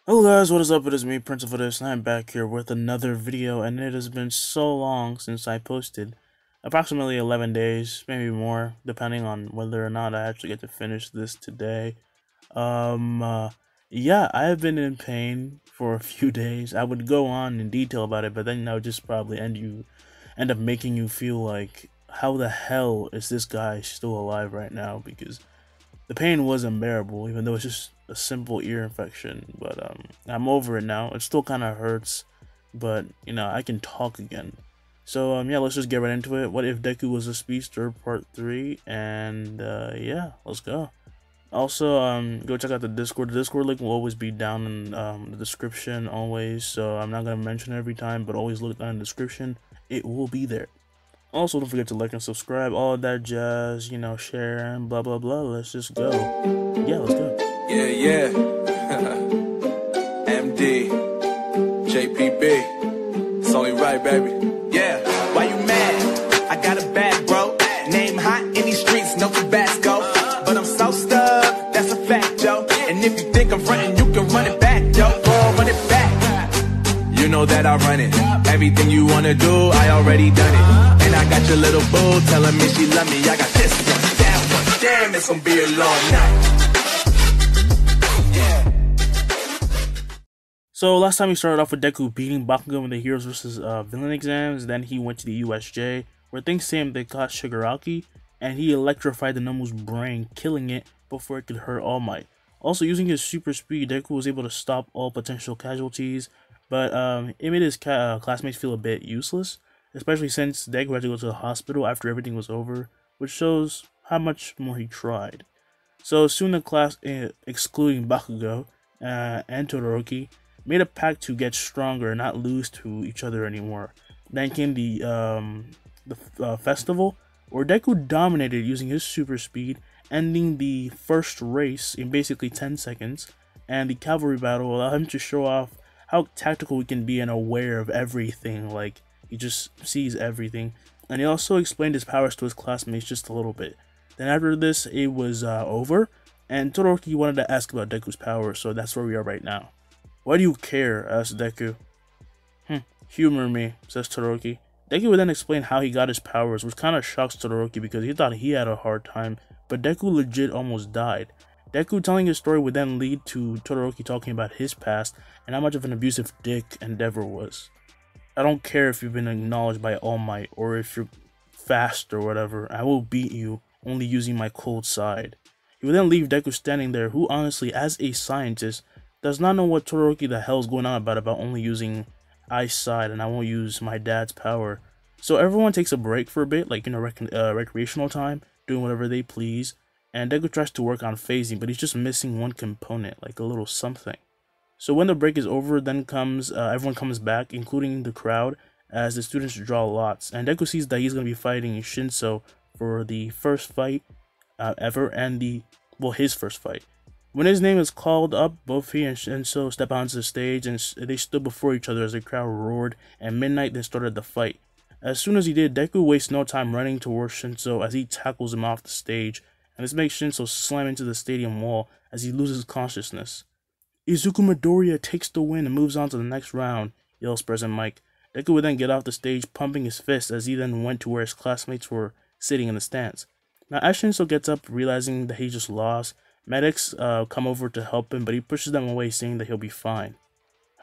Hello guys, what is up? It is me, Prince of this, and I'm back here with another video, and it has been so long since I posted. Approximately 11 days, maybe more, depending on whether or not I actually get to finish this today. Um, uh, yeah, I have been in pain for a few days. I would go on in detail about it, but then I would just probably end up making you feel like, how the hell is this guy still alive right now? Because the pain was unbearable, even though it's just a simple ear infection. But I'm over it now. It still kind of hurts, but I can talk again. So yeah, let's just get right into it. What if Deku was a Speedster Part 3? And yeah, let's go. Also, go check out the Discord. The Discord link will always be down in the description, always. So I'm not gonna mention it every time, but always look down in the description. It will be there. Also, don't forget to like and subscribe, all that jazz, share and blah blah blah. Let's just go. Yeah, let's go. Yeah, yeah. MD, JPB. It's only right, baby. Yeah. Why you mad? I got a bad bro. Name hot in these streets, no Tabasco. But I'm so stuck, that's a fact, yo. And if you think I'm frontin', you can run it back, yo. Go run it back. You know that I run it. Everything you wanna do, I already done it. And I got your little boo telling me she love me. I got this one, that one. Damn, it's gonna be a long night. So last time we started off with Deku beating Bakugo in the Heroes vs. Villain exams. Then he went to the USJ, where things seemed they caught Shigaraki, and he electrified the Nomu's brain, killing it before it could hurt All Might. Also, using his super speed, Deku was able to stop all potential casualties, but it made his classmates feel a bit useless, especially since Deku had to go to the hospital after everything was over, which shows how much more he tried. So soon the class, excluding Bakugo and Todoroki, made a pact to get stronger and not lose to each other anymore. Then came the festival, where Deku dominated using his super speed, ending the first race in basically 10 seconds, and the cavalry battle allowed him to show off how tactical he can be and aware of everything. Like, he just sees everything. And he also explained his powers to his classmates just a little bit. Then after this, it was over, and Todoroki wanted to ask about Deku's powers, so that's where we are right now. "Why do you care?" asked Deku. Humor me," says Todoroki. Deku would then explain how he got his powers, which kinda shocks Todoroki because he thought he had a hard time, but Deku legit almost died. Deku telling his story would then lead to Todoroki talking about his past and how much of an abusive dick Endeavor was. "I don't care if you've been acknowledged by All Might or if you're fast or whatever, I will beat you, only using my cold side." He would then leave Deku standing there, who honestly, as a scientist, does not know what Todoroki the hell is going on about only using ice side and I won't use my dad's power. So everyone takes a break for a bit, like recreational time, doing whatever they please, and Deku tries to work on phasing, but he's just missing one component, like a little something. So when the break is over, then everyone comes back, including the crowd, as the students draw lots, and Deku sees that he's going to be fighting Shinso for the first fight ever, and his first fight. When his name is called up, both he and Shinso step onto the stage, and they stood before each other as the crowd roared, and midnight then started the fight. As soon as he did, Deku wastes no time running towards Shinso as he tackles him off the stage, and this makes Shinso slam into the stadium wall as he loses consciousness. "Izuku Midoriya takes the win and moves on to the next round," yells President Mike. Deku would then get off the stage, pumping his fist as he then went to where his classmates were sitting in the stands. Now, as Shinso gets up, realizing that he just lost, medics come over to help him, but he pushes them away, saying that he'll be fine.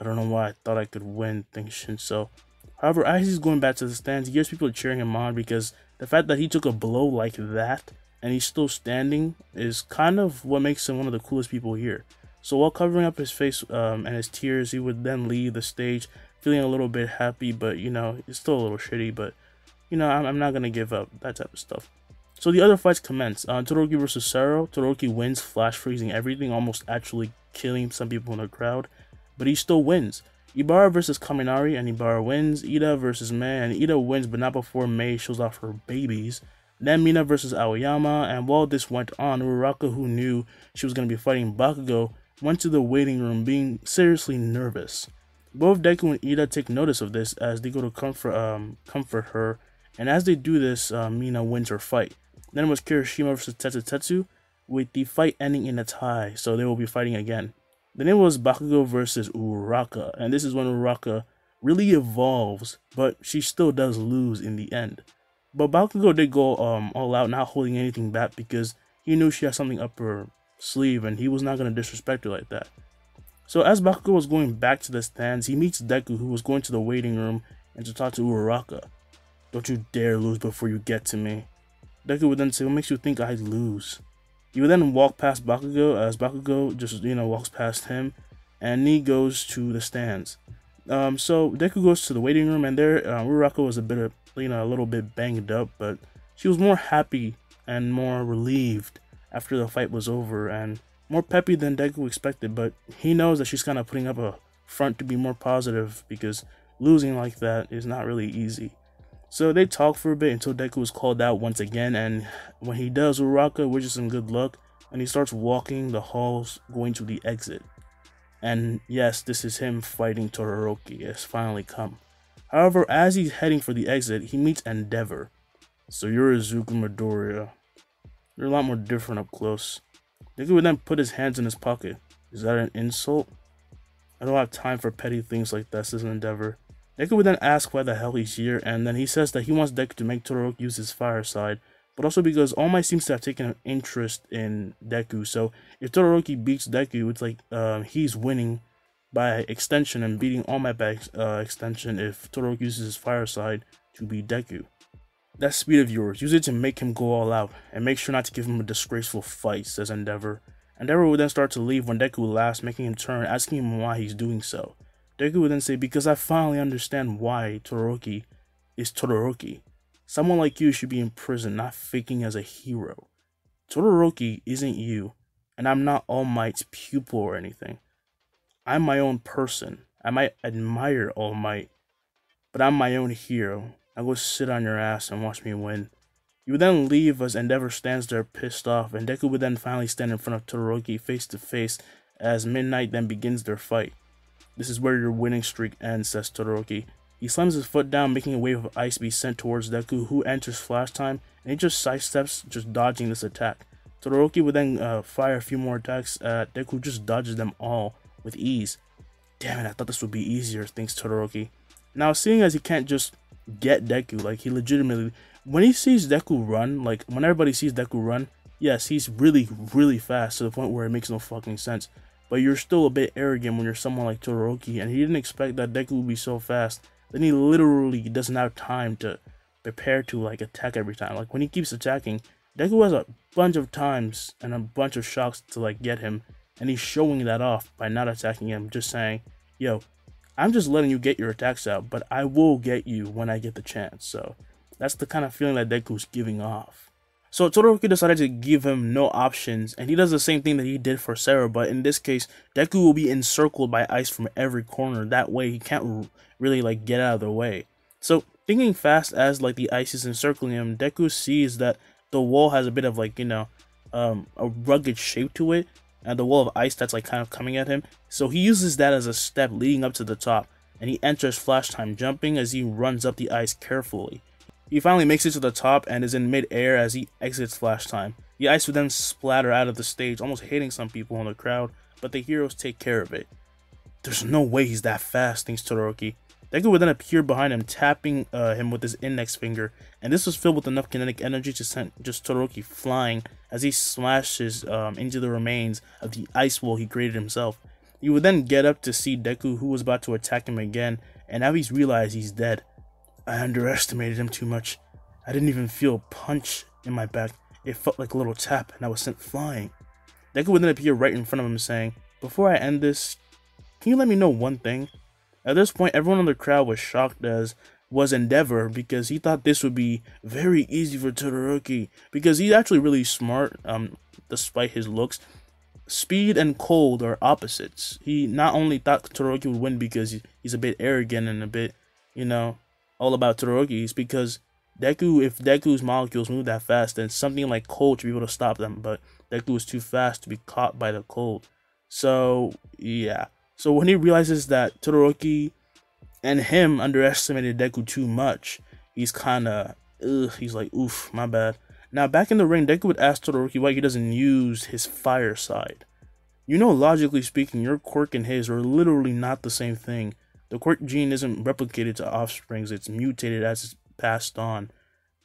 "I don't know why I thought I could win," thinks Shinso. However, as he's going back to the stands, he hears people cheering him on because the fact that he took a blow like that and he's still standing is kind of what makes him one of the coolest people here. So while covering up his face and his tears, he would then leave the stage feeling a little bit happy, but it's still a little shitty, but I'm not gonna give up, that type of stuff. So the other fights commence. Todoroki versus Sero. Todoroki wins, flash freezing everything, almost actually killing some people in the crowd, but he still wins. Ibara versus Kaminari, and Ibara wins. Ida versus Mei, and Ida wins, but not before Mei shows off her babies. Then Mina versus Aoyama, and while this went on, Uraraka, who knew she was going to be fighting Bakugo, went to the waiting room being seriously nervous. Both Deku and Ida take notice of this as they go to comfort her, and as they do this, Mina wins her fight. Then it was Kirishima versus Tetsu, with the fight ending in a tie, so they will be fighting again. Then it was Bakugo versus Uraraka, and this is when Uraraka really evolves, but she still does lose in the end. But Bakugo did go all out, not holding anything back, because he knew she had something up her sleeve and he was not going to disrespect her like that. So as Bakugo was going back to the stands, he meets Deku, who was going to the waiting room and to talk to Uraraka. "Don't you dare lose before you get to me." Deku would then say, "What makes you think I'd lose?" He would then walk past Bakugo as Bakugo just, walks past him, and he goes to the stands. So Deku goes to the waiting room, and there Uraraka was a little bit banged up, but she was more happy and more relieved after the fight was over, and more peppy than Deku expected. But he knows that she's kind of putting up a front to be more positive, because losing like that is not really easy. So they talk for a bit until Deku was called out once again, and when he does, Uraraka wishes him good luck, and he starts walking the halls going to the exit. And yes, this is him fighting Todoroki. It's finally come. However, as he's heading for the exit, he meets Endeavor. "So you're Izuku Midoriya. You're a lot more different up close." Deku would then put his hands in his pocket. "Is that an insult?" "I don't have time for petty things like that," says Endeavor. Deku would then ask why the hell he's here, and then he says that he wants Deku to make Todoroki use his fire side, but also because All Might seems to have taken an interest in Deku. So if Todoroki beats Deku, it's like he's winning by extension and beating All Might by extension if Todoroki uses his fire side to beat Deku. "That speed of yours, use it to make him go all out, and make sure not to give him a disgraceful fight," says Endeavor. Endeavor would then start to leave when Deku laughs, making him turn, asking him why he's doing so. Deku would then say, "Because I finally understand why Todoroki is Todoroki. Someone like you should be in prison, not faking as a hero. Todoroki isn't you, and I'm not All Might's pupil or anything. I'm my own person. I might admire All Might, but I'm my own hero. Now go sit on your ass and watch me win." You would then leave as Endeavor stands there pissed off, and Deku would then finally stand in front of Todoroki face to face as Midnight then begins their fight. "This is where your winning streak ends," says Todoroki. He slams his foot down, making a wave of ice be sent towards Deku, who enters flash time, and he just sidesteps, just dodging this attack. Todoroki would then fire a few more attacks at Deku, who just dodges them all with ease. "Damn it, I thought this would be easier," thinks Todoroki. Now, seeing as he can't just get Deku, like he legitimately, when he sees Deku run, like when everybody sees Deku run, yes, he's really, really fast to the point where it makes no fucking sense. But you're still a bit arrogant when you're someone like Todoroki, and he didn't expect that Deku would be so fast. Then he literally doesn't have time to prepare to like attack every time. Like when he keeps attacking, Deku has a bunch of times and a bunch of shocks to like get him, and he's showing that off by not attacking him, just saying, "Yo, I'm just letting you get your attacks out, but I will get you when I get the chance." So that's the kind of feeling that Deku's giving off. So Todoroki decided to give him no options, and he does the same thing that he did for Sarah, but in this case, Deku will be encircled by ice from every corner. That way, he can't really like get out of the way. So thinking fast as like the ice is encircling him, Deku sees that the wall has a bit of like a rugged shape to it, and the wall of ice that's like kind of coming at him. So he uses that as a step leading up to the top, and he enters flash time, jumping as he runs up the ice carefully. He finally makes it to the top and is in mid-air as he exits flash time. The ice would then splatter out of the stage, almost hitting some people in the crowd, but the heroes take care of it. "There's no way he's that fast," thinks Todoroki. Deku would then appear behind him, tapping him with his index finger, and this was filled with enough kinetic energy to send just Todoroki flying as he smashes into the remains of the ice wall he created himself. He would then get up to see Deku, who was about to attack him again, and now he's realized he's dead. "I underestimated him too much. I didn't even feel a punch in my back. It felt like a little tap, and I was sent flying." Deku would then appear right in front of him, saying, "Before I end this, can you let me know one thing?" At this point, everyone in the crowd was shocked, as was Endeavor, because he thought this would be very easy for Todoroki, because he's actually really smart, despite his looks. Speed and cold are opposites. He not only thought Todoroki would win because he's a bit arrogant and a bit, all about Todoroki's, because if Deku's molecules move that fast, then something like cold should be able to stop them, but Deku is too fast to be caught by the cold. So yeah. So when he realizes that Todoroki and him underestimated Deku too much, he's he's like, "Oof, my bad." Now back in the ring, Deku would ask Todoroki why he doesn't use his fire side. You know, logically speaking, your quirk and his are literally not the same thing. The quirk gene isn't replicated to offsprings, it's mutated as it's passed on.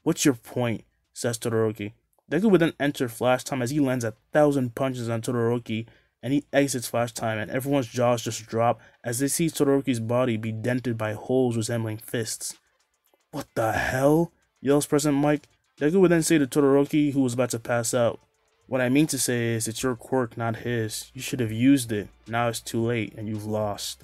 What's your point? Says Todoroki. Deku would then enter Flash Time as he lands 1,000 punches on Todoroki, and he exits Flash Time, and everyone's jaws just drop as they see Todoroki's body be dented by holes resembling fists. What the hell? Yells President Mike. Deku would then say to Todoroki, who was about to pass out, "What I mean to say is, it's your quirk, not his. You should have used it. Now it's too late, and you've lost."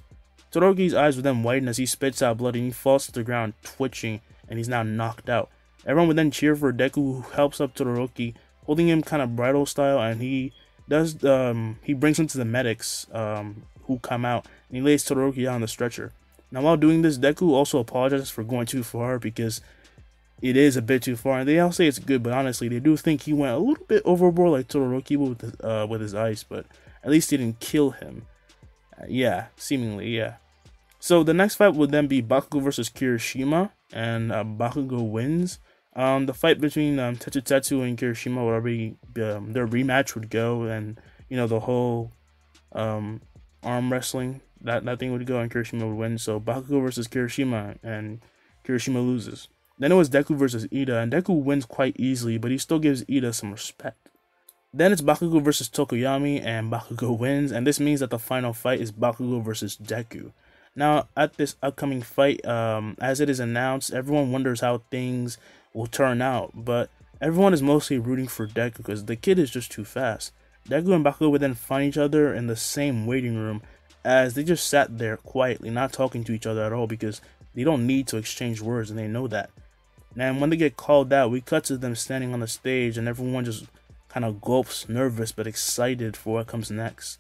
Todoroki's eyes would then widen as he spits out blood and he falls to the ground, twitching, and he's now knocked out. Everyone would then cheer for Deku, who helps up Todoroki, holding him kind of bridal style, and he brings him to the medics who come out, and he lays Todoroki out on the stretcher. Now, while doing this, Deku also apologizes for going too far because it is a bit too far, and they all say it's good, but honestly, they do think he went a little bit overboard like Todoroki with his ice, but at least he didn't kill him. Yeah, seemingly, yeah. So the next fight would then be Bakugo versus Kirishima, and Bakugo wins. The fight between Tetsu and Kirishima would already their rematch would go, and you know, the whole arm wrestling that thing would go, and Kirishima would win. So Bakugo versus Kirishima, and Kirishima loses. Then it was Deku versus Ida, and Deku wins quite easily, but he still gives Ida some respect. Then it's Bakugo versus Tokoyami, and Bakugo wins, and this means that the final fight is Bakugo versus Deku. Now, at this upcoming fight, as it is announced, everyone wonders how things will turn out, but everyone is mostly rooting for Deku because the kid is just too fast. Deku and Bakugo would then find each other in the same waiting room as they just sat there quietly, not talking to each other at all because they don't need to exchange words and they know that. And when they get called out, we cut to them standing on the stage and everyone just kind of gulps, nervous but excited for what comes next.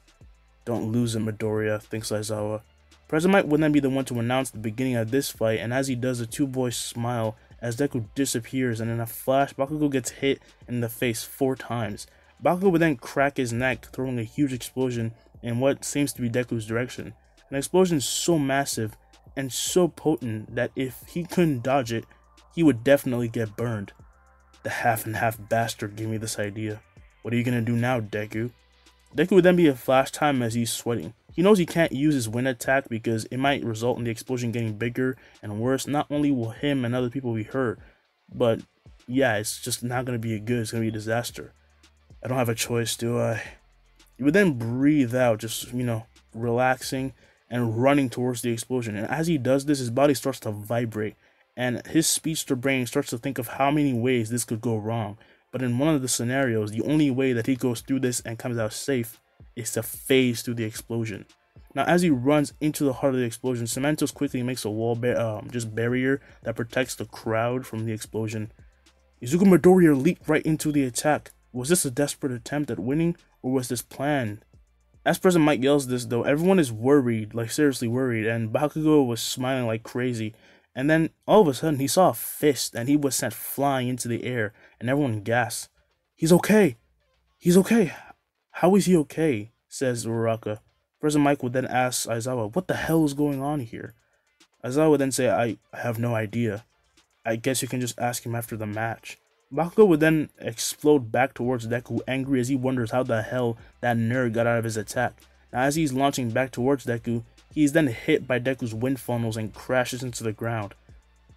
Don't lose it, Midoriya, thinks Aizawa. President Mike would then be the one to announce the beginning of this fight, and as he does, the two boys smile as Deku disappears, and in a flash, Bakugo gets hit in the face 4 times. Bakugo would then crack his neck, throwing a huge explosion in what seems to be Deku's direction. An explosion so massive and so potent that if he couldn't dodge it, he would definitely get burned. The half-and-half bastard gave me this idea. What are you gonna do now, Deku? Deku would then be in Flash Time as he's sweating. He knows he can't use his wind attack because it might result in the explosion getting bigger and worse. Not only will him and other people be hurt, but yeah, it's just not gonna be good. It's gonna be a disaster. I don't have a choice, do I? He would then breathe out, just, you know, relaxing and running towards the explosion. And as he does this, his body starts to vibrate. And his speedster brain starts to think of how many ways this could go wrong. But in one of the scenarios, the only way that he goes through this and comes out safe is to phase through the explosion. Now, as he runs into the heart of the explosion, Cementos quickly makes a wall barrier that protects the crowd from the explosion. Izuku Midoriya leaped right into the attack. Was this a desperate attempt at winning, or was this planned? As President Mike yells this, though, everyone is worried, like seriously worried, and Bakugo was smiling like crazy. And then, all of a sudden, he saw a fist, and he was sent flying into the air, and everyone gasped. "He's okay! He's okay! How is he okay?" says Uraraka. President Mike would then ask Aizawa, "What the hell is going on here?" Aizawa would then say, I have no idea. I guess you can just ask him after the match." Bakugo would then explode back towards Deku, angry as he wonders how the hell that nerd got out of his attack. Now, as he's launching back towards Deku, he is then hit by Deku's wind funnels and crashes into the ground.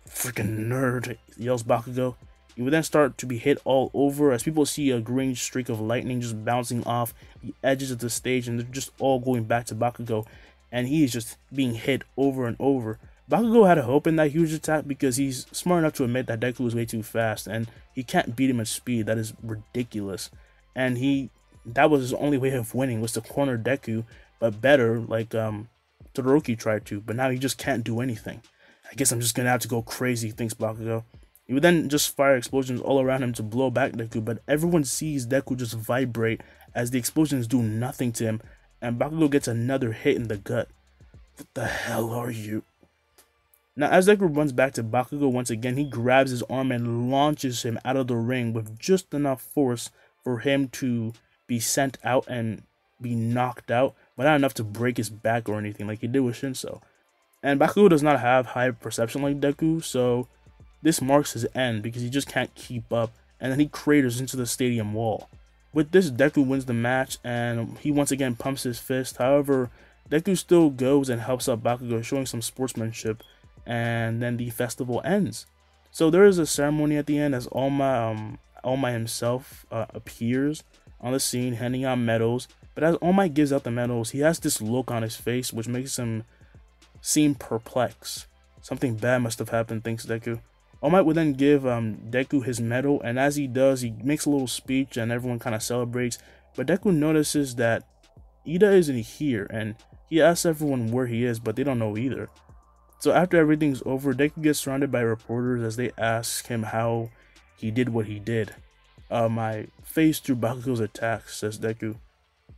"Freaking nerd," yells Bakugo. He would then start to be hit all over as people see a green streak of lightning just bouncing off the edges of the stage, and they're just all going back to Bakugo, and he is just being hit over and over. Bakugo had a hope in that huge attack because he's smart enough to admit that Deku is way too fast and he can't beat him at speed. That is ridiculous. And that was his only way of winning, was to corner Deku, but better, like Todoroki tried to, but now he just can't do anything. "I guess I'm just gonna have to go crazy," thinks Bakugo. He would then just fire explosions all around him to blow back Deku, but everyone sees Deku just vibrate as the explosions do nothing to him, and Bakugo gets another hit in the gut. "What the hell are you?" Now, as Deku runs back to Bakugo once again, he grabs his arm and launches him out of the ring with just enough force for him to be sent out and be knocked out, but not enough to break his back or anything like he did with Shinso. And Bakugo does not have high perception like Deku, so this marks his end because he just can't keep up, and then he craters into the stadium wall. With this, Deku wins the match, and he once again pumps his fist. However, Deku still goes and helps out Bakugo, showing some sportsmanship, and then the festival ends. So there is a ceremony at the end as All Might himself appears on the scene, handing out medals. But as All Might gives out the medals, he has this look on his face which makes him seem perplexed. Something bad must have happened, thinks Deku. All Might would then give Deku his medal, and as he does, he makes a little speech and everyone kind of celebrates. But Deku notices that Ida isn't here, and he asks everyone where he is, but they don't know either. So after everything's over, Deku gets surrounded by reporters as they ask him how he did what he did. My face through Bakugo's attack, says Deku.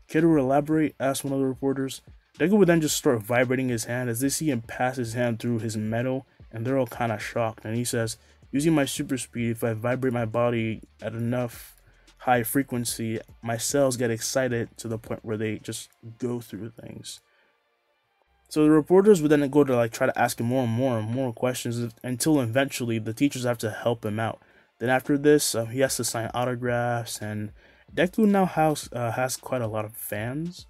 Care to elaborate? Asks one of the reporters. Deku would then just start vibrating his hand as they see him pass his hand through his metal, and they're all kind of shocked. And he says, using my super speed, if I vibrate my body at enough high frequency, my cells get excited to the point where they just go through things. So the reporters would then go to try to ask him more and more questions until eventually the teachers have to help him out. Then after this, he has to sign autographs, and Deku now has quite a lot of fans.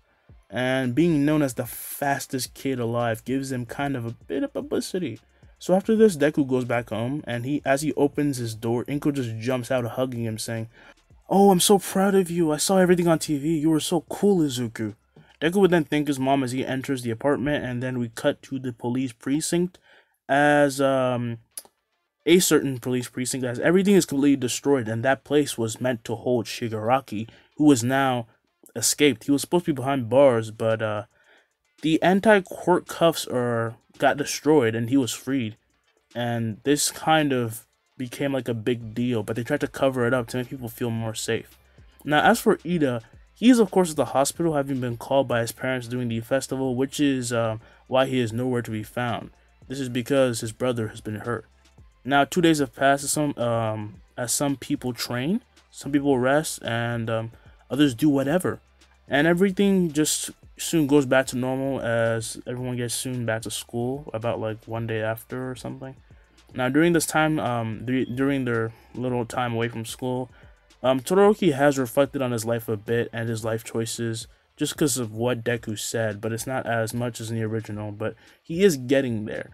And being known as the fastest kid alive gives him kind of a bit of publicity. So after this, Deku goes back home, and as he opens his door, Inko just jumps out hugging him, saying, "Oh, I'm so proud of you. I saw everything on TV. You were so cool, Izuku." Deku would then thank his mom as he enters the apartment, and then we cut to the police precinct as a certain police precinct as everything is completely destroyed, and that place was meant to hold Shigaraki, who is now escaped. He was supposed to be behind bars, but the anti-court cuffs got destroyed and he was freed. And this kind of became like a big deal, but they tried to cover it up to make people feel more safe. Now, as for Ida, he's of course at the hospital, having been called by his parents during the festival, which is why he is nowhere to be found. This is because his brother has been hurt. Now, 2 days have passed as some people train, some people rest, and others do whatever. And everything just soon goes back to normal as everyone gets soon back to school, about like 1 day after or something. Now, during this time, during their little time away from school, Todoroki has reflected on his life a bit and his life choices just because of what Deku said, but it's not as much as in the original, but he is getting there.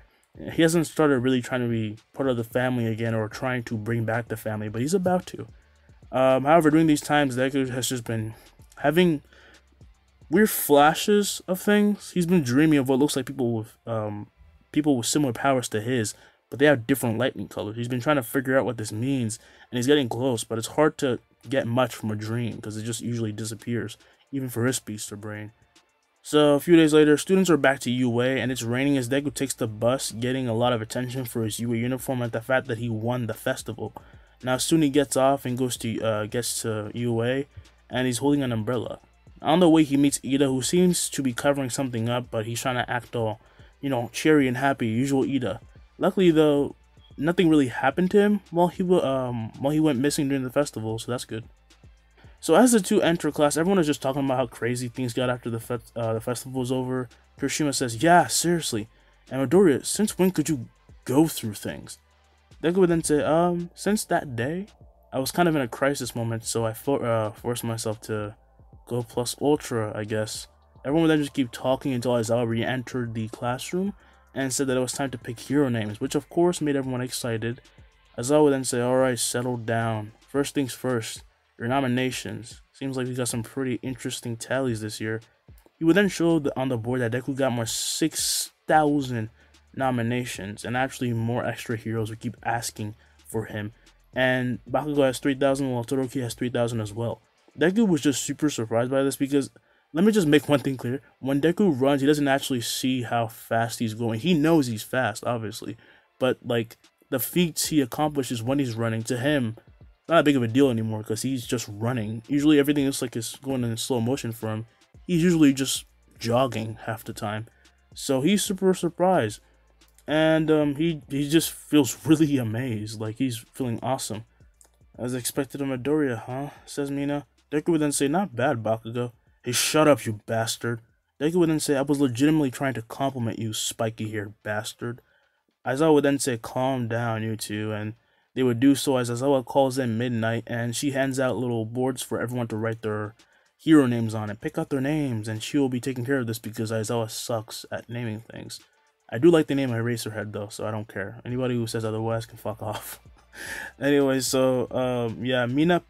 He hasn't started really trying to be part of the family again or trying to bring back the family, but he's about to. However, during these times, Deku has just been having weird flashes of things. He's been dreaming of what looks like people with similar powers to his, but they have different lightning colors. He's been trying to figure out what this means, and he's getting close, but it's hard to get much from a dream because it just usually disappears, even for his Speedster brain. So a few days later, students are back to UA, and it's raining as Deku takes the bus, getting a lot of attention for his UA uniform and the fact that he won the festival. Now soon he gets off and gets to UA, and he's holding an umbrella. On the way, he meets Ida, who seems to be covering something up, but he's trying to act all, cheery and happy, usual Ida. Luckily, though, nothing really happened to him while he went missing during the festival, so that's good. So as the two enter class, everyone is just talking about how crazy things got after the festival was over. Kirishima says, "Yeah, seriously. And Midoriya, since when could you go through things?" Deku would then say, since that day, I was kind of in a crisis moment, so I forced myself to go plus ultra, I guess." Everyone would then just keep talking until Aizawa re-entered the classroom and said that it was time to pick hero names, which of course made everyone excited. Aizawa would then say, "Alright, settle down. First things first, your nominations. Seems like we got some pretty interesting tallies this year." He would then show on the board that Deku got more 6,000 nominations, and actually more extra heroes would keep asking for him. And Bakugo has 3,000, while Todoroki has 3,000 as well. Deku was just super surprised by this because, let me just make one thing clear. When Deku runs, he doesn't actually see how fast he's going. He knows he's fast, obviously. But, the feats he accomplishes when he's running, to him, not that big of a deal anymore because he's just running. Usually everything looks like it's going in slow motion for him. He's usually just jogging half the time. So he's super surprised. And he just feels really amazed. Like, he's feeling awesome. "As expected of Midoriya, huh?" says Mina. Deku would then say, "Not bad, Bakugo." "Hey, shut up, you bastard." Deku would then say, "I was legitimately trying to compliment you, spiky-haired bastard." Aizawa would then say, "Calm down, you two." And They would do so as Aizawa calls in midnight, and she hands out little boards for everyone to write their hero names on and pick out their names, and she will be taking care of this because Aizawa sucks at naming things. I do like the name Eraserhead though, so I don't care. Anybody who says otherwise can fuck off. Anyway, so yeah, Mina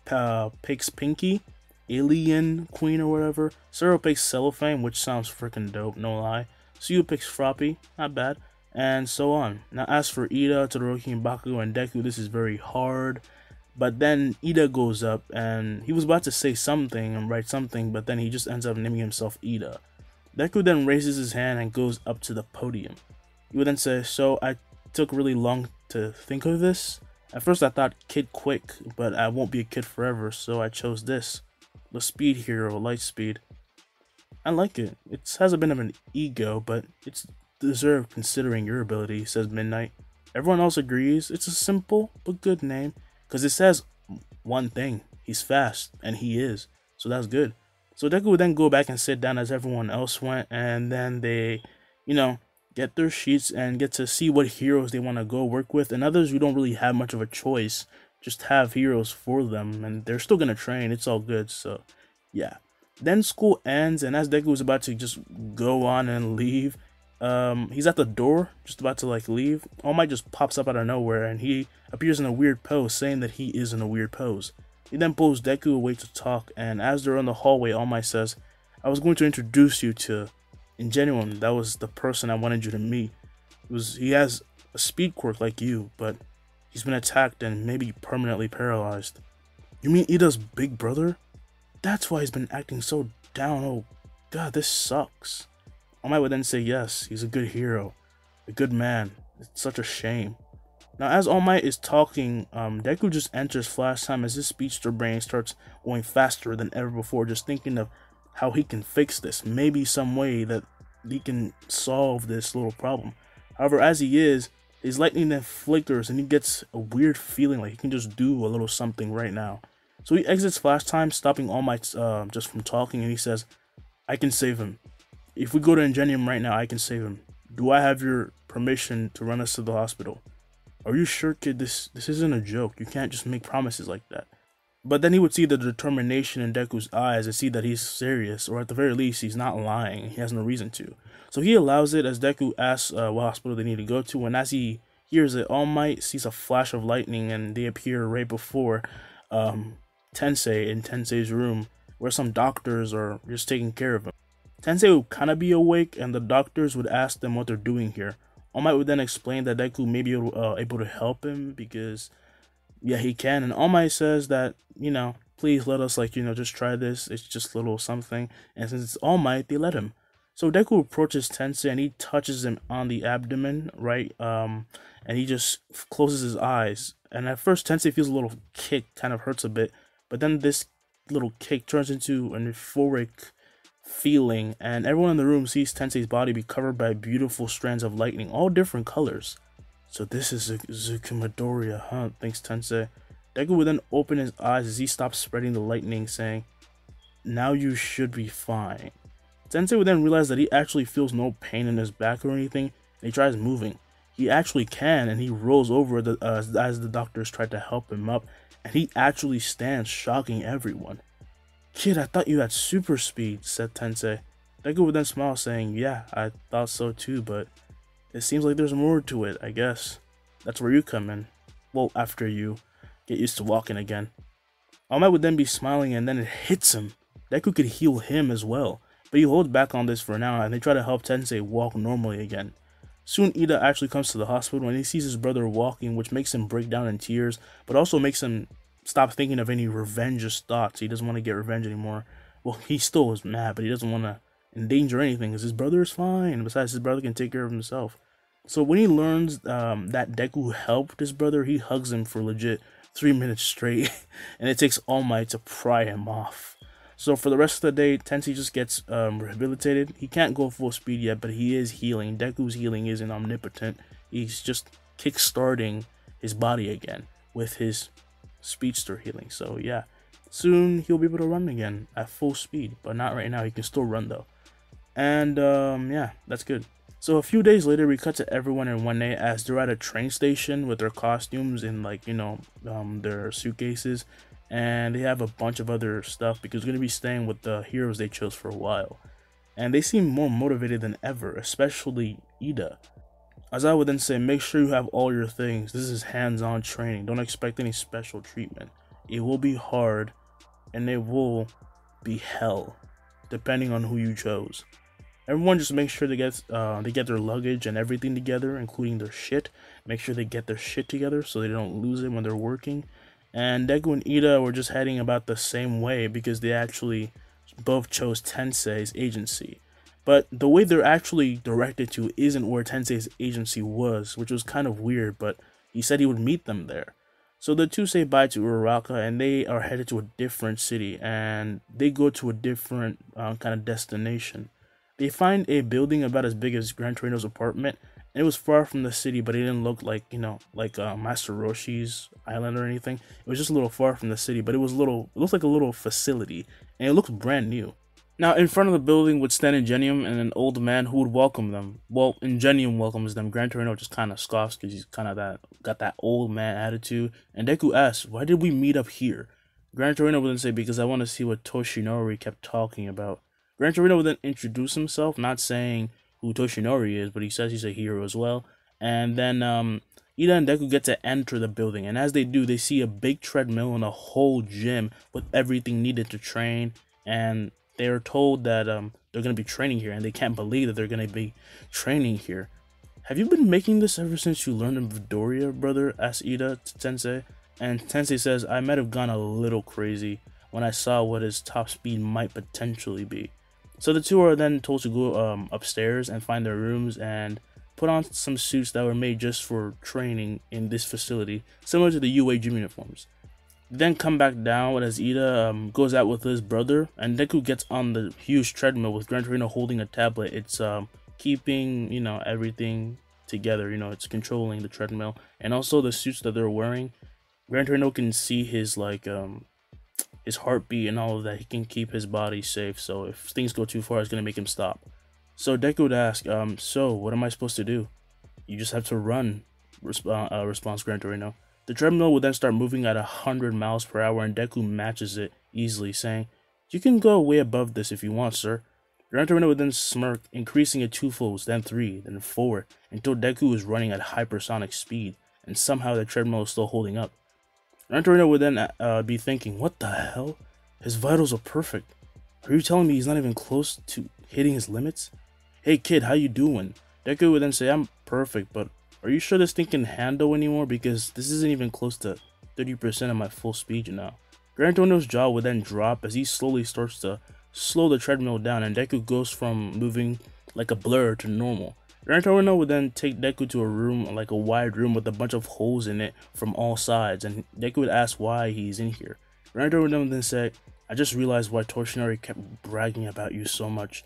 picks Pinky, Alien Queen or whatever. Sero picks Cellophane, which sounds freaking dope, no lie. Suyu picks Froppy, not bad, and so on. Now as for Ida, Todoroki, Baku, and Deku, this is very hard. But then Ida goes up, and he was about to say something and write something, but then he just ends up naming himself Ida. Deku then raises his hand and goes up to the podium. He would then say, so I took really long to think of this. At first I thought Kid Quick, but I won't be a kid forever, so I chose this. The Speed Hero, Lightspeed. I like it. It has a bit of an ego, but it's deserved considering your ability, says Midnight. Everyone else agrees. It's a simple but good name, because it says one thing. He's fast, and he is. So that's good. So Deku would then go back and sit down as everyone else went, and then they, get their sheets and get to see what heroes they want to go work with, and others who don't really have much of a choice just have heroes for them, and they're still gonna train. It's all good. So yeah, then school ends, and as Deku is about to just go on and leave, he's at the door just about to leave. All Might just pops up out of nowhere, and he appears in a weird pose, saying that he is in a weird pose. He then pulls Deku away to talk, and as they're in the hallway, All Might says, I was going to introduce you to Ingenuine. That was the person I wanted you to meet. He has a speed quirk like you, but he's been attacked and maybe permanently paralyzed. You mean Ida's big brother? That's why he's been acting so down. Oh god, this sucks. All Might would then say yes, he's a good hero, a good man. It's such a shame. Now as All Might is talking, Deku just enters flash time as his speedster brain starts going faster than ever before, just thinking of how he can fix this, maybe some way that he can solve this little problem. However, as he is, his lightning then flickers and he gets a weird feeling like he can just do a little something right now. So he exits flash time, stopping All Might just from talking, and he says, I can save him. If we go to Ingenium right now, I can save him. Do I have your permission to run us to the hospital? Are you sure, kid? This isn't a joke. You can't just make promises like that. But then he would see the determination in Deku's eyes and see that he's serious, or at the very least, he's not lying. He has no reason to. So he allows it as Deku asks what hospital they need to go to, and as he hears it, All Might sees a flash of lightning, and they appear right before Tensei in Tensei's room, where some doctors are just taking care of him. Tensei would kind of be awake, and the doctors would ask them what they're doing here. All Might would then explain that Deku may be able to help him because, yeah, he can. And All Might says that, please let us, just try this. It's just a little something. And since it's All Might, they let him. So Deku approaches Tensei and he touches him on the abdomen, right? And he just closes his eyes. And at first, Tensei feels a little kick, kind of hurts a bit. But then this little kick turns into an euphoric feeling, and everyone in the room sees Tensei's body be covered by beautiful strands of lightning, all different colors. So this is Zukumadoria, huh? Thinks Tensei. Deku would then open his eyes as he stops spreading the lightning, saying, now you should be fine. Tensei would then realize that he actually feels no pain in his back or anything, and he tries moving. He actually can, and he rolls over as the doctors try to help him up, and he actually stands, shocking everyone. Kid, I thought you had super speed, said Tensei. Deku would then smile, saying, yeah, I thought so too, but it seems like there's more to it, I guess. That's where you come in. Well, after you get used to walking again. All Might would then be smiling, and then it hits him. Deku could heal him as well, but he holds back on this for now, and they try to help Tensei walk normally again. Soon Ida actually comes to the hospital, and he sees his brother walking, which makes him break down in tears, but also makes him stop thinking of any revengeous thoughts. He doesn't want to get revenge anymore. Well, he still is mad, but he doesn't want to endanger anything because his brother is fine. Besides, his brother can take care of himself. So when he learns that Deku helped his brother, he hugs him for legit 3 minutes straight, and it takes All Might to pry him off. So for the rest of the day, Tensei just gets rehabilitated. He can't go full speed yet, but he is healing. Deku's healing isn't omnipotent. He's just kickstarting his body again with his Speedster healing. So yeah, soon he'll be able to run again at full speed, but not right now. He can still run though. And yeah, that's good. So a few days later, we cut to everyone in 1A as they're at a train station with their costumes in like, their suitcases. And they have a bunch of other stuff because they're going to be staying with the heroes they chose for a while. And they seem more motivated than ever, especially Ida. As I would then say, make sure you have all your things. This is hands-on training. Don't expect any special treatment. It will be hard and it will be hell, depending on who you chose. Everyone just make sure they get their luggage and everything together, including their shit. Make sure they get their shit together so they don't lose it when they're working. And Deku and Ida were just heading about the same way because they actually both chose Tensei's agency. But the way they're actually directed to isn't where Tensei's agency was, which was kind of weird, but he said he would meet them there. So the two say bye to Uraraka and they are headed to a different city and they go to a different kind of destination. They find a building about as big as Gran Torino's apartment, and it was far from the city, but it didn't look like, Master Roshi's island or anything. It was just a little far from the city, but it looked like a little facility, and it looked brand new. Now, in front of the building would stand Ingenium and an old man who would welcome them. Well, Ingenium welcomes them. Gran Torino just kind of scoffs because he's kind of got that old man attitude. And Deku asks, why did we meet up here? Gran Torino would then say, because I want to see what Toshinori kept talking about. Gran Torino would then introduce himself, not saying who Toshinori is, but he says he's a hero as well. And then Ida and Deku get to enter the building. And as they do, they see a big treadmill and a whole gym with everything needed to train. And they are told that they're going to be training here, and they can't believe that they're going to be training here. Have you been making this ever since you learned in Midoriya, brother? Asks Ida to Tensei. And Tensei says, I might have gone a little crazy when I saw what his top speed might potentially be. So the two are then told to go upstairs and find their rooms and put on some suits that were made just for training in this facility, similar to the UA gym uniforms. Then come back down as Ida goes out with his brother, and Deku gets on the huge treadmill with Gran Torino holding a tablet. It's keeping, everything together, it's controlling the treadmill, and also the suits that they're wearing. Gran Torino can see his his heartbeat and all of that. He can keep his body safe, so if things go too far, it's gonna make him stop. So Deku would ask, so what am I supposed to do? You just have to run, responds Gran Torino. The treadmill would then start moving at 100 miles per hour, and Deku matches it easily, saying, you can go way above this if you want, sir. Gran Torino would then smirk, increasing it 2 folds, then 3, then 4, until Deku is running at hypersonic speed, and somehow the treadmill is still holding up. Gran Torino would then be thinking, what the hell? His vitals are perfect. Are you telling me he's not even close to hitting his limits? Hey kid, how you doing? Deku would then say, I'm perfect, but are you sure this thing can handle anymore? Because this isn't even close to 30% of my full speed, Gran Torino's jaw would then drop as he slowly starts to slow the treadmill down, and Deku goes from moving like a blur to normal. Gran Torino would then take Deku to a room, like a wide room with a bunch of holes in it from all sides, and Deku would ask why he's in here. Gran Torino would then say, I just realized why Toshinori kept bragging about you so much.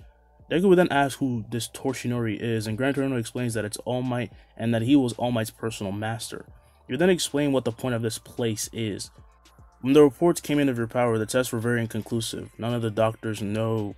Deku would then ask who this Toshinori is, and Gran Torino explains that it's All Might and that he was All Might's personal master. He would then explain what the point of this place is. When the reports came in of your power, the tests were very inconclusive. None of the doctors know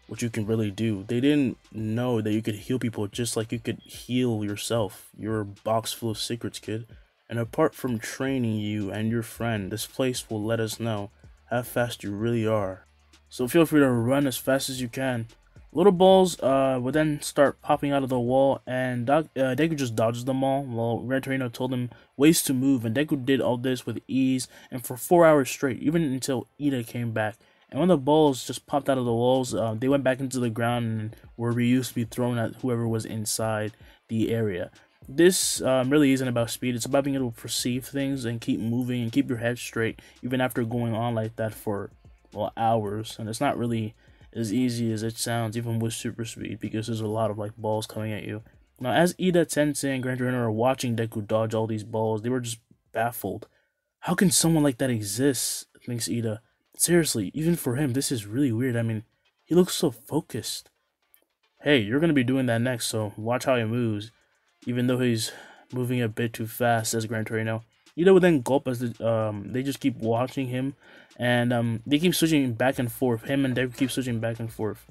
what you can really do. They didn't know that you could heal people just like you could heal yourself. You're a box full of secrets, kid. And apart from training you and your friend, this place will let us know how fast you really are. So feel free to run as fast as you can. Little balls would then start popping out of the wall, and Deku just dodges them all, while Gran Torino told him ways to move, and Deku did all this with ease, and for 4 hours straight, even until Ida came back. And when the balls just popped out of the walls, they went back into the ground and were reused to be thrown at whoever was inside the area. This really isn't about speed, it's about being able to perceive things and keep moving and keep your head straight, even after going on like that for, well, hours. And it's not really as easy as it sounds, even with super speed, because there's a lot of balls coming at you. Now, as Ida, Tensei, and Gran Torino are watching Deku dodge all these balls, they were just baffled. How can someone like that exist? Thinks Ida. Seriously, even for him, this is really weird. I mean, he looks so focused. Hey, you're gonna be doing that next, so watch how he moves. Even though he's moving a bit too fast, says Gran Torino. Ida would then gulp as they just keep watching him, and they keep switching back and forth. Him and Deku keep switching back and forth.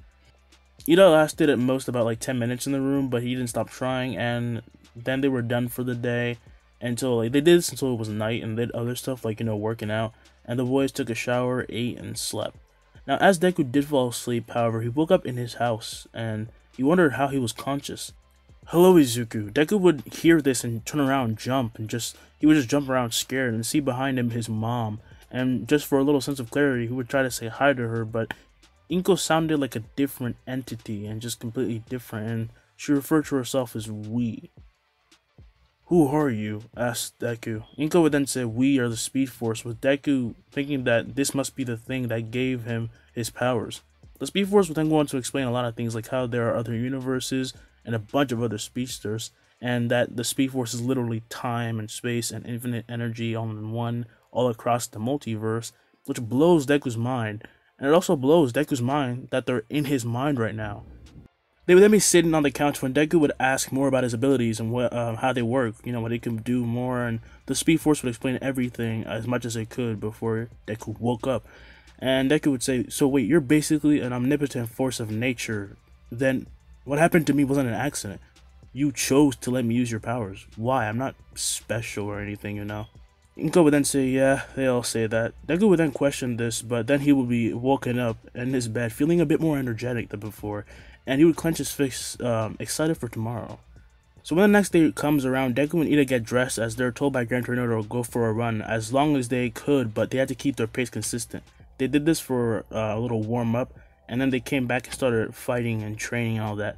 Ida lasted at most about like 10 minutes in the room, but he didn't stop trying, and then they were done for the day until like they did this until it was night and did other stuff like working out, and the boys took a shower, ate, and slept. Now as Deku did fall asleep, however, he woke up in his house and he wondered how he was conscious. "Hello, Izuku." Deku would hear this and turn around and jump, and he would just jump around scared and see behind him his mom, and just for a little sense of clarity he would try to say hi to her, but Inko sounded like a different entity and just completely different, and she referred to herself as we. "Who are you?" asked Deku. Inko would then say we are the Speed Force, with Deku thinking that this must be the thing that gave him his powers. The Speed Force would then go on to explain a lot of things like how there are other universes and a bunch of other speedsters, and that the Speed Force is literally time and space and infinite energy all in one, all across the multiverse, which blows Deku's mind. And it also blows Deku's mind that they're in his mind right now. They would then be sitting on the couch when Deku would ask more about his abilities and how they work, what he can do more, and the Speed Force would explain everything as much as they could before Deku woke up. And Deku would say, "So wait, you're basically an omnipotent force of nature. Then what happened to me wasn't an accident. You chose to let me use your powers. Why? I'm not special or anything, Inko would then say, "Yeah, they all say that." Deku would then question this, but then he would be woken up in his bed feeling a bit more energetic than before, and he would clench his fist, excited for tomorrow. So when the next day comes around, Deku and Ida get dressed as they're told by Gran Torino to go for a run as long as they could, but they had to keep their pace consistent. They did this for a little warm-up, and then they came back and started fighting and training and all that.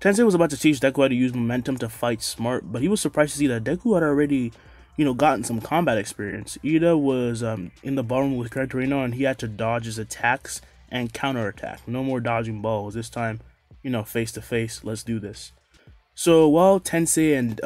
Tensei was about to teach Deku how to use momentum to fight smart, but he was surprised to see that Deku had already gotten some combat experience. Ida was in the ballroom with Gran Torino, and he had to dodge his attacks and counterattack. No more dodging balls. This time, face to face. Let's do this. So while Tensei and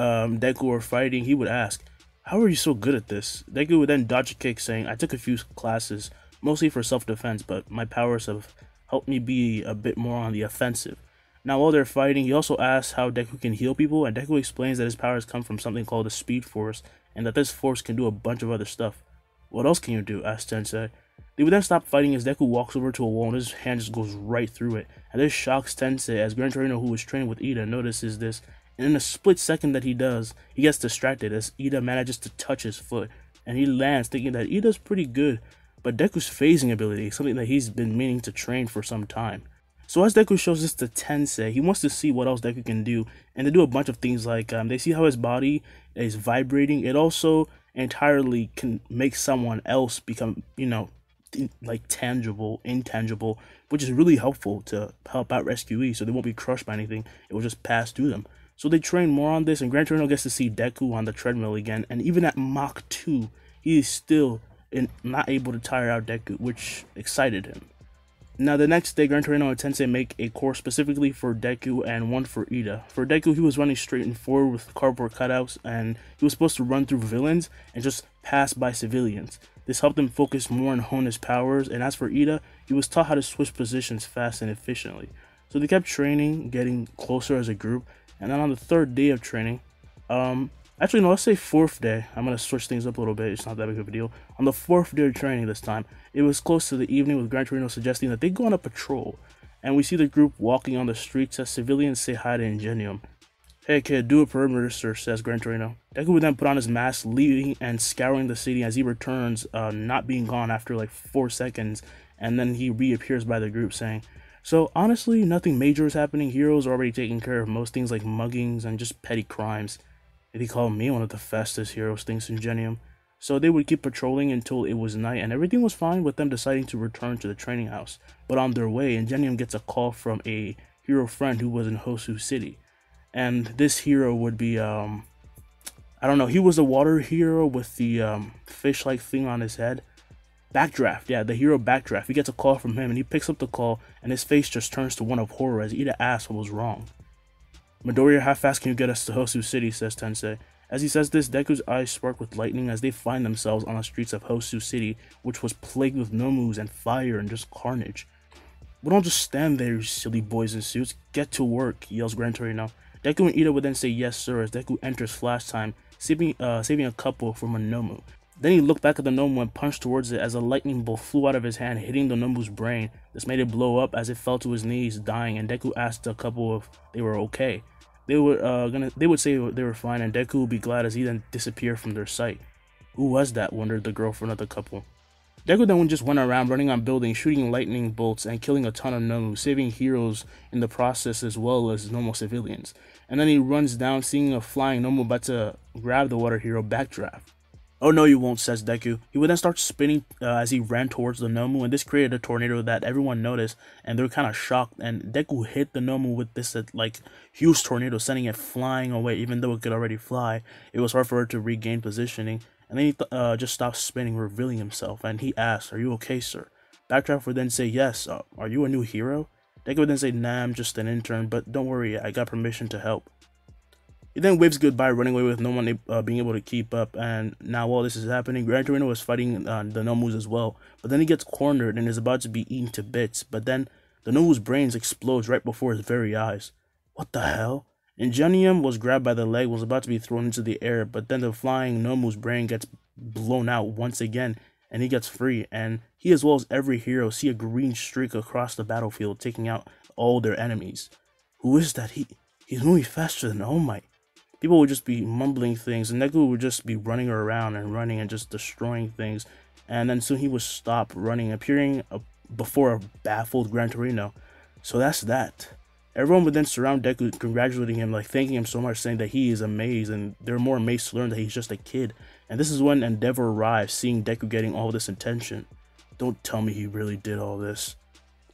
Deku were fighting, he would ask, "How are you so good at this?" Deku would then dodge a kick, saying, "I took a few classes, mostly for self-defense, but my powers have helped me be a bit more on the offensive." Now while they're fighting, he also asks how Deku can heal people, and Deku explains that his powers come from something called the Speed Force, and that this force can do a bunch of other stuff. "What else can you do?" asked Tensei. They would then stop fighting as Deku walks over to a wall and his hand just goes right through it, and this shocks Tensei as Gran Torino, who was training with Ida, notices this, and in a split second that he does, he gets distracted as Ida manages to touch his foot, and he lands thinking that Ida's pretty good, but Deku's phasing ability is something that he's been meaning to train for some time. So as Deku shows this to Tensei, he wants to see what else Deku can do, and they do a bunch of things like they see how his body is vibrating. It also entirely can make someone else become, like intangible, which is really helpful to help out rescuees, so they won't be crushed by anything. It will just pass through them. So they train more on this, and Gran Torino gets to see Deku on the treadmill again, and even at Mach 2, he is still not able to tire out Deku, which excited him. Now the next day, Gran Torino and Tensei make a course specifically for Deku and one for Ida. For Deku, he was running straight and forward with cardboard cutouts, and he was supposed to run through villains and just pass by civilians. This helped him focus more and hone his powers, and as for Ida, he was taught how to switch positions fast and efficiently. So they kept training, getting closer as a group, and then on the third day of training, actually no, let's say fourth day, I'm going to switch things up a little bit, it's not that big of a deal. On the fourth day of training this time, it was close to the evening with Gran Torino suggesting that they go on a patrol, and we see the group walking on the streets as civilians say hi to Ingenium. "Hey kid, do a perimeter search," says Gran Torino. Deku would then put on his mask, leaving and scouring the city as he returns, not being gone after like 4 seconds, and then he reappears by the group saying, "So honestly, nothing major is happening. Heroes are already taking care of most things like muggings and just petty crimes." "If he called me one of the fastest heroes," thinks Ingenium. So they would keep patrolling until it was night, and everything was fine with them deciding to return to the training house. But on their way, Ingenium gets a call from a hero friend who was in Hosu City. And this hero would be, I don't know, he was a water hero with the fish-like thing on his head. Backdraft, yeah, the hero Backdraft. He gets a call from him, and he picks up the call, and his face just turns to one of horror as Ida asks what was wrong. "Midoriya, how fast can you get us to Hosu City?" says Tensei. As he says this, Deku's eyes spark with lightning as they find themselves on the streets of Hosu City, which was plagued with nomus and fire and just carnage. "We don't just stand there, you silly boys in suits. Get to work," yells Gran Torino. Deku and Ida would then say yes sir as Deku enters flash time, saving a couple from a nomu. Then he looked back at the Nomu and punched towards it as a lightning bolt flew out of his hand, hitting the Nomu's brain. This made it blow up as it fell to his knees, dying, and Deku asked a couple if they were okay. They would say they were fine, and Deku would be glad as he then disappeared from their sight. Who was that? Wondered the girlfriend of the couple. Deku then just went around running on buildings, shooting lightning bolts, and killing a ton of Nomu, saving heroes in the process as well as normal civilians. And then he runs down, seeing a flying Nomu about to grab the water hero, backdraft. Oh no you won't, says Deku. He would then start spinning as he ran towards the Nomu, and this created a tornado that everyone noticed, and they were kind of shocked, and Deku hit the Nomu with this like huge tornado, sending it flying away. Even though it could already fly, it was hard for it to regain positioning, and then he just stopped spinning, revealing himself, and he asked, "Are you okay, sir?" Backdraft would then say, "Yes, are you a new hero?" Deku would then say, "Nah, I'm just an intern, but don't worry, I got permission to help." He then waves goodbye, running away with no one being able to keep up. And now while this is happening, Gran Torino is fighting the Nomus as well. But then he gets cornered and is about to be eaten to bits. But then the Nomu's brains explodes right before his very eyes. What the hell? Ingenium was grabbed by the leg, was about to be thrown into the air. But then the flying Nomu's brain gets blown out once again, and he gets free. And he, as well as every hero, see a green streak across the battlefield, taking out all their enemies. Who is that? He's moving faster than All Might. People would just be mumbling things, and Deku would just be running around and running and just destroying things. And then soon he would stop running, appearing before a baffled Gran Torino. So that's that. Everyone would then surround Deku, congratulating him, like thanking him so much, saying that he is amazed, and they're more amazed to learn that he's just a kid. And this is when Endeavor arrives, seeing Deku getting all this attention. Don't tell me he really did all this.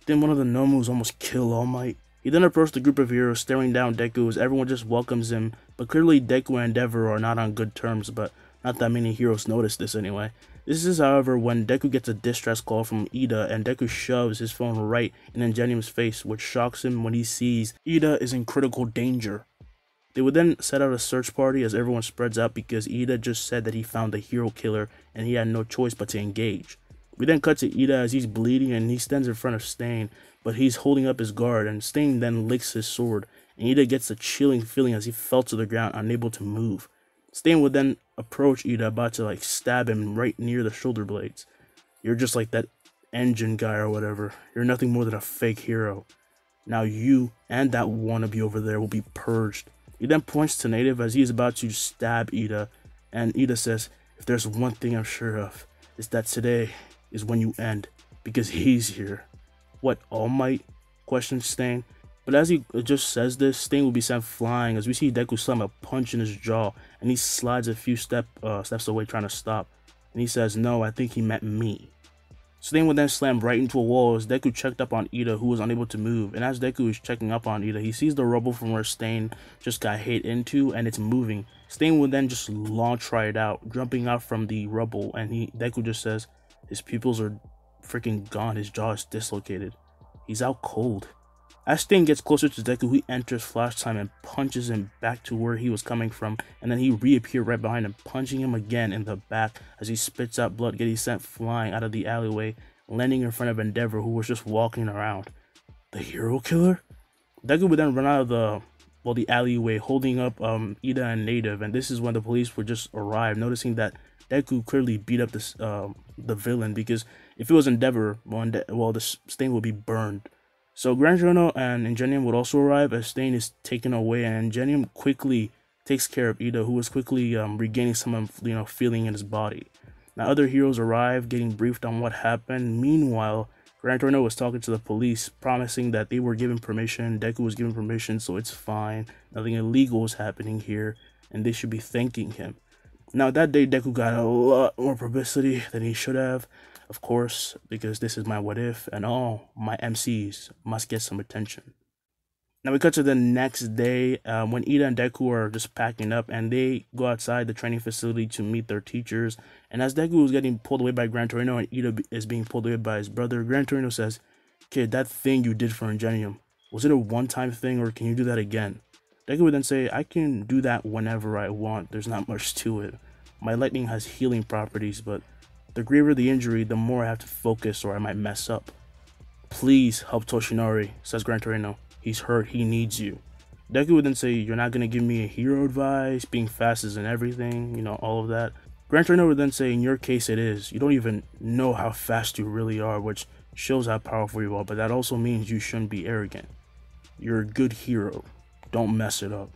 Then one of the Nomus almost kill All Might. He then approached the group of heroes, staring down Deku as everyone just welcomes him, but clearly Deku and Endeavor are not on good terms, but not that many heroes notice this anyway. This is, however, when Deku gets a distress call from Ida, and Deku shoves his phone right in Ingenium's face, which shocks him when he sees Ida is in critical danger. They would then set out a search party as everyone spreads out because Ida just said that he found the hero killer and he had no choice but to engage. We then cut to Ida as he's bleeding and he stands in front of Stain, but he's holding up his guard, and Stain then licks his sword, and Ida gets a chilling feeling as he fell to the ground, unable to move. Stain would then approach Ida, about to like stab him right near the shoulder blades. You're just like that engine guy or whatever. You're nothing more than a fake hero. Now you and that wannabe over there will be purged. He then points to Native as he is about to stab Ida, and Ida says, "If there's one thing I'm sure of, it's that today is when you end, because he's here." What, All Might? Questions Stain. But as he just says this, Stain will be sent flying as we see Deku slam a punch in his jaw, and he slides a few steps away trying to stop. And he says, "No, I think he meant me." Stain would then slam right into a wall as Deku checked up on Ida, who was unable to move. And as Deku is checking up on Ida, he sees the rubble from where Stain just got hit into, and it's moving. Stain would then just launch right out, jumping out from the rubble, and Deku just says, his pupils are freaking gone, his jaw is dislocated. He's out cold. As Stain gets closer to Deku, he enters Flash Time and punches him back to where he was coming from, and then he reappeared right behind him, punching him again in the back as he spits out blood, getting sent flying out of the alleyway, landing in front of Endeavor, who was just walking around. The hero killer? Deku would then run out of the alleyway, holding up Ida and Native, and this is when the police would just arrive, noticing that Deku clearly beat up this the villain, because if it was Endeavor, the Stain would be burned. So Gran Torino and Ingenium would also arrive as Stain is taken away, and Ingenium quickly takes care of Ida, who is quickly regaining some feeling in his body. Now other heroes arrive, getting briefed on what happened. Meanwhile, Gran Torino was talking to the police, promising that they were given permission, Deku was given permission, so it's fine, nothing illegal is happening here, and they should be thanking him. Now that day, Deku got a lot more publicity than he should have, of course, because this is my what if, and all my MCs must get some attention. Now we cut to the next day when Ida and Deku are just packing up, and they go outside the training facility to meet their teachers. And as Deku is getting pulled away by Gran Torino and Ida is being pulled away by his brother, Gran Torino says, "Kid, that thing you did for Ingenium, was it a one-time thing, or can you do that again?" Deku would then say, "I can do that whenever I want, there's not much to it. My lightning has healing properties, but the graver the injury, the more I have to focus or I might mess up." "Please help Toshinori," says Gran Torino. "He's hurt, he needs you." Deku would then say, "You're not going to give me a hero advice, being fast isn't everything, all of that." Gran Torino would then say, in your case it is. You don't even know how fast you really are, which shows how powerful you are, but that also means you shouldn't be arrogant. You're a good hero. Don't mess it up.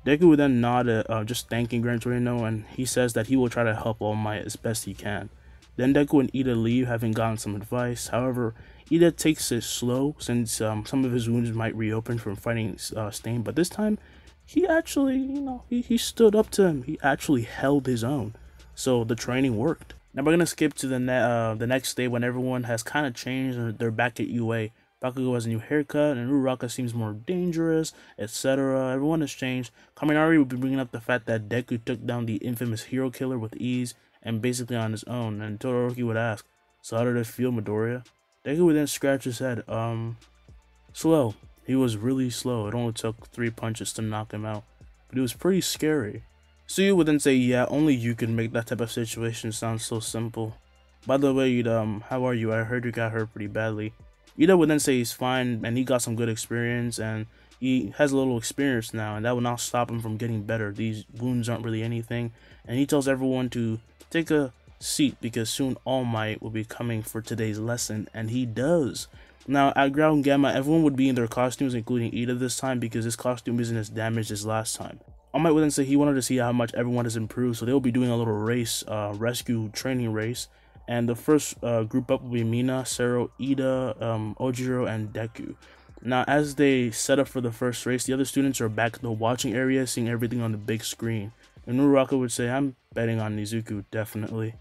Deku would then nod at just thanking Gran Torino, and he says that he will try to help All Might as best he can. Then Deku and Ida leave, having gotten some advice. However, Ida takes it slow since some of his wounds might reopen from fighting Stain, but this time he actually, he stood up to him. He actually held his own. So the training worked. Now we're gonna skip to the next day when everyone has kind of changed and they're back at UA. Bakugo has a new haircut, and Uraraka seems more dangerous, etc. Everyone has changed. Kaminari will be bringing up the fact that Deku took down the infamous hero killer with ease and basically on his own, and Todoroki would ask, "So how did it feel, Midoriya?" Deku would then scratch his head. Slow. He was really slow. It only took 3 punches to knock him out, but it was pretty scary. Suyu would then say, "Yeah, only you can make that type of situation sound so simple. By the way, how are you? I heard you got hurt pretty badly." Ida would then say he's fine and he got some good experience and he has a little experience now, and that will not stop him from getting better. These wounds aren't really anything, and he tells everyone to take a seat because soon All Might will be coming for today's lesson, and he does. Now at Ground Gamma, everyone would be in their costumes, including Ida this time because his costume isn't as damaged as last time. All Might would then say he wanted to see how much everyone has improved, so they'll be doing a little race, rescue training race. And the first group up will be Mina, Sero, Ida, Ojiro, and Deku. Now, as they set up for the first race, the other students are back in the watching area, seeing everything on the big screen. And Uraraka would say, "I'm betting on Nizuku, definitely.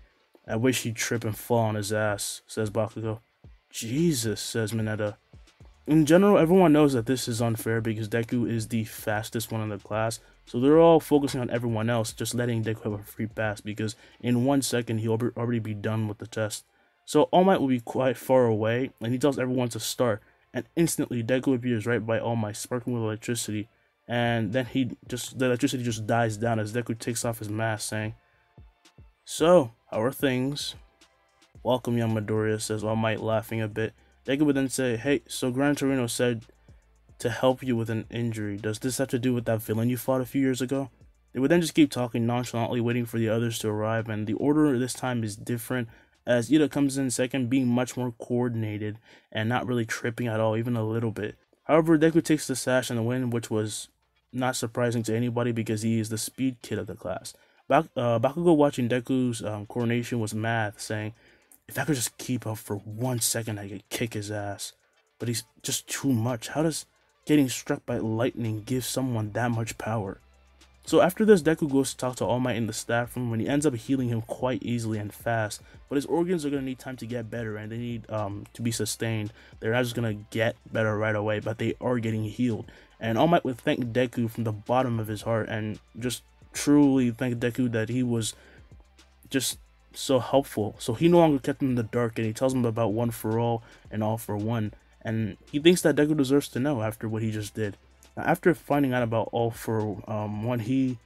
I wish he'd trip and fall on his ass," says Bakugo. "Jesus," says Mineta. In general, everyone knows that this is unfair because Deku is the fastest one in the class, so they're all focusing on everyone else, just letting Deku have a free pass because in 1 second he'll already be done with the test. So All Might will be quite far away, and he tells everyone to start, and instantly Deku appears right by All Might, sparkling with electricity, and then the electricity just dies down as Deku takes off his mask, saying, "So, how are things?" "Welcome, young Midoriya," says All Might, laughing a bit. Deku would then say, "Hey, so Gran Torino said to help you with an injury. Does this have to do with that villain you fought a few years ago?" They would then just keep talking nonchalantly, waiting for the others to arrive, and the order this time is different, as Ida comes in second, being much more coordinated and not really tripping at all, even a little bit. However, Deku takes the sash and the win, which was not surprising to anybody because he is the speed kid of the class. Bakugo watching Deku's coronation was mad, saying, "If I could just keep up for 1 second, I could kick his ass. But he's just too much. How does getting struck by lightning give someone that much power?" So after this, Deku goes to talk to All Might in the staff room when he ends up healing him quite easily and fast. But his organs are going to need time to get better and they need to be sustained. They're not just going to get better right away, but they are getting healed. And All Might would thank Deku from the bottom of his heart and just truly thank Deku that he was just so helpful. So he no longer kept him in the dark, and he tells him about One for All and All for One, and he thinks that Deku deserves to know after what he just did. Now, after finding out about All for One, he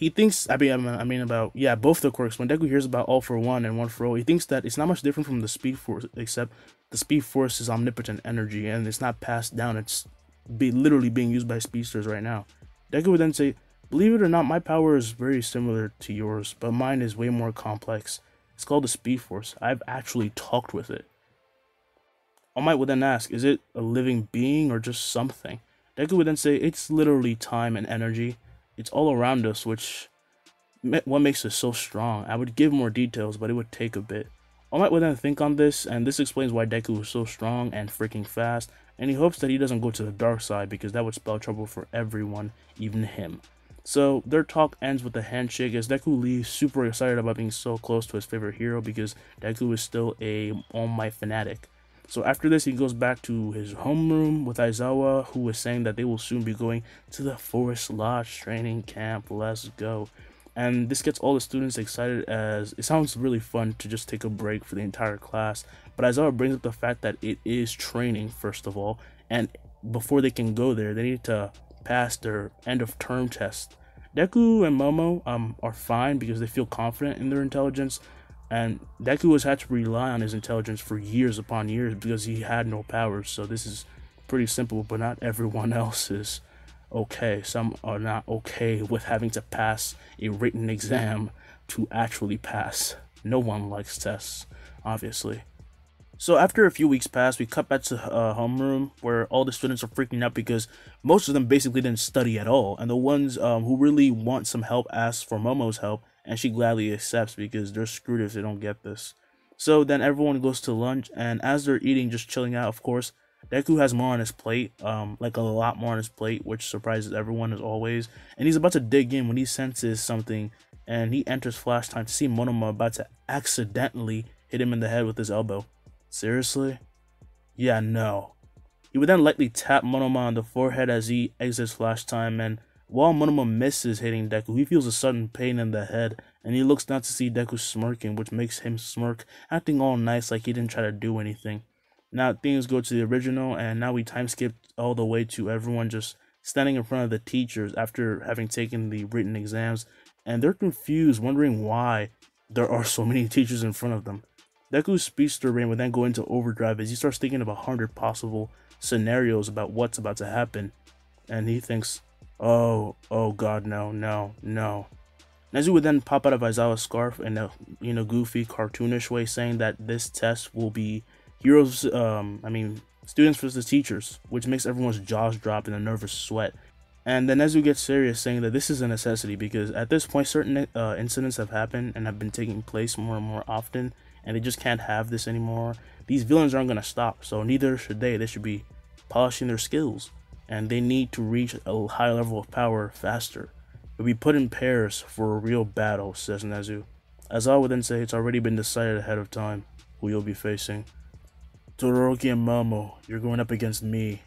thinks about both the quirks. When Deku hears about All for One and One for All, he thinks that it's not much different from the Speed Force, except the Speed Force is omnipotent energy and it's not passed down. It's literally being used by speedsters right now. Deku would then say, "Believe it or not, my power is very similar to yours, but mine is way more complex. It's called the Speed Force. I've actually talked with it." All Might would then ask, "Is it a living being or just something?" Deku would then say, "It's literally time and energy. It's all around us, what makes it so strong. I would give more details, but it would take a bit." All Might would then think on this, and this explains why Deku is so strong and freaking fast, and he hopes that he doesn't go to the dark side because that would spell trouble for everyone, even him. So their talk ends with a handshake as Deku leaves super excited about being so close to his favorite hero because Deku is still a All Might fanatic. So after this, he goes back to his homeroom with Aizawa, who is saying that they will soon be going to the Forest Lodge training camp. Let's go. And this gets all the students excited as it sounds really fun to just take a break for the entire class. But Aizawa brings up the fact that it is training, first of all, and before they can go there, they need to pass their end of term test. Deku and Momo are fine because they feel confident in their intelligence, and Deku has had to rely on his intelligence for years upon years because he had no powers. So this is pretty simple, but not everyone else is. okay. Some are not okay with having to pass a written exam to actually pass. No one likes tests, obviously. So after a few weeks pass, we cut back to homeroom where all the students are freaking out because most of them basically didn't study at all, and the ones who really want some help ask for Momo's help, and she gladly accepts because they're screwed if they don't get this. So then everyone goes to lunch, and as they're eating, just chilling out, of course, Deku has more on his plate, like a lot more on his plate, which surprises everyone as always. And he's about to dig in when he senses something, and he enters flash time to see Monoma about to accidentally hit him in the head with his elbow. Seriously? Yeah, no. He would then lightly tap Monoma on the forehead as he exits flash time, and while Monoma misses hitting Deku, he feels a sudden pain in the head, and he looks down to see Deku smirking, which makes him smirk, acting all nice like he didn't try to do anything. Now things go to the original, and now we time skip all the way to everyone just standing in front of the teachers after having taken the written exams, and they're confused, wondering why there are so many teachers in front of them. Deku's Speedster brain would then go into overdrive as he starts thinking of 100 possible scenarios about what's about to happen, and he thinks, oh god, no. Nezu would then pop out of Aizawa's scarf in a goofy, cartoonish way, saying that this test will be students versus teachers, which makes everyone's jaws drop in a nervous sweat. And then Nezu gets serious, saying that this is a necessity because at this point certain incidents have happened and have been taking place more and more often, and they just can't have this anymore. These villains aren't going to stop, so neither should they. They should be polishing their skills, and they need to reach a high level of power faster. They'll be put in pairs for a real battle, says Nezu. Aizawa would then say it's already been decided ahead of time who you'll be facing. Todoroki and Momo, you're going up against me.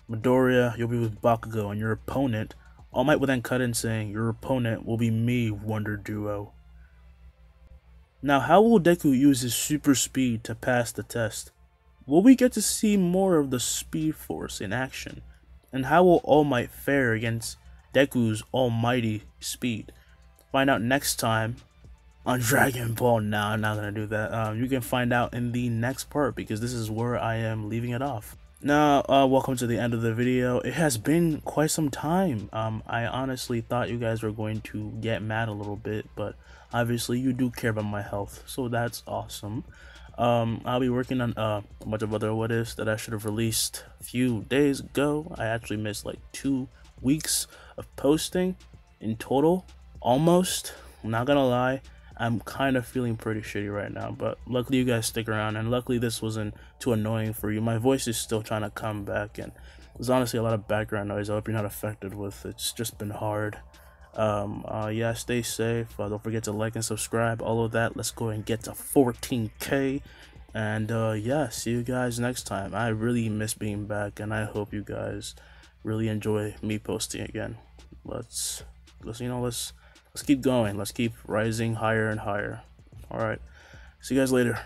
Midoriya, you'll be with Bakugo, and your opponent, All Might will then cut in saying, your opponent will be me, Wonder Duo. Now, how will Deku use his super speed to pass the test? Will we get to see more of the Speed Force in action? And how will All Might fare against Deku's almighty speed? Find out next time on Dragon Ball. Now, I'm not going to do that. You can find out in the next part because this is where I am leaving it off. Now, welcome to the end of the video. It has been quite some time. I honestly thought you guys were going to get mad a little bit, but obviously you do care about my health, so that's awesome. I'll be working on a bunch of other what ifs that I should have released a few days ago. I actually missed like 2 weeks of posting in total, almost. I'm not gonna lie, I'm kind of feeling pretty shitty right now, but luckily you guys stick around, and luckily this wasn't too annoying for you. My voice is still trying to come back, and there's honestly a lot of background noise. I hope you're not affected with it. It's just been hard. Yeah, stay safe. Don't forget to like and subscribe, all of that. Let's go and get to 14K, and yeah, see you guys next time. I really miss being back, and I hope you guys really enjoy me posting again. Let's keep going. Let's keep rising higher and higher. All right, see you guys later.